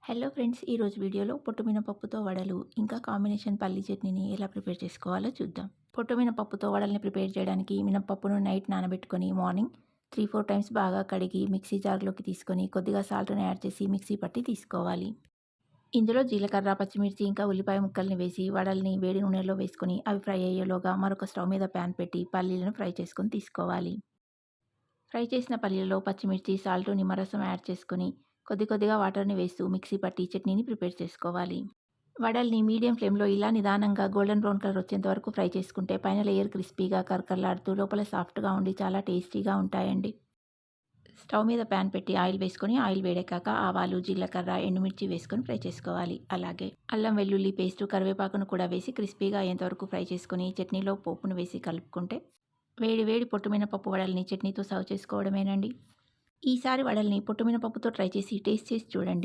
Hello friends, ఈరోజు వీడియోలో పొట్టు మినపప్పుతో వడలు ఇంకా కాంబినేషన్ పల్లి చట్నీని ఎలా ప్రిపేర్ చేసుకోవాలో చూద్దాం. పొట్టు మినపప్పుతో వడల్ని ప్రిపేర్ చేయడానికి మినపప్పును నైట్ నానబెట్టుకొని మార్నింగ్ 3-4 టైమ్స్ బాగా కడిగి మిక్సీ జార్లోకి తీసుకొని కొద్దిగా సాల్ట్ని యాడ్ చేసి మిక్సీ పట్టి తీసుకోవాలి. ఇందులో జీలకర్ర, పచ్చిమిర్చి ఇంకా ఉల్లిపాయ ముక్కల్ని వేసి వడల్ని వేడి నూనెలో వేసుకొని అవి ఫ్రై అయ్యేలోగా మరొక స్టవ్ మీద ప్యాన్ పెట్టి పల్లీలను ఫ్రై చేసుకొని తీసుకోవాలి. ఫ్రై చేసిన పల్లీలలో పచ్చిమిర్చి, సాల్ట్, నిమ్మరసం యాడ్ చేసుకొని కొద్దిగా వాటర్ని వేస్తూ మిక్సీ పట్టి చట్నీని ప్రిపేర్ చేసుకోవాలి. వడల్ని మీడియం ఫ్లేమ్లో ఇలా నిదానంగా గోల్డెన్ బ్రౌన్ కలర్ వచ్చేంత వరకు ఫ్రై చేసుకుంటే పైన లేయర్ క్రిస్పీగా కరకరలాడుతూ లోపల సాఫ్ట్గా ఉండి చాలా టేస్టీగా ఉంటాయండి. స్టవ్ మీద ప్యాన్ పెట్టి ఆయిల్ వేసుకొని ఆయిల్ వేడెక్కాక ఆవాలు, జీలకర్ర, ఎండుమిర్చి వేసుకొని ఫ్రై చేసుకోవాలి. అలాగే అల్లం వెల్లుల్లి పేస్టు, కరివేపాకును కూడా వేసి క్రిస్పీగా అయ్యేంతవరకు ఫ్రై చేసుకొని చట్నీలో పోపును వేసి కలుపుకుంటే వేడి వేడి పొట్టు మినపప్పు వడల్ని చట్నీతో సర్వ్ చేసుకోవడమేనండి. ఈసారి వడల్ని పొట్టు మినపప్పుతో ట్రై చేసి టేస్ట్ చేసి చూడండి.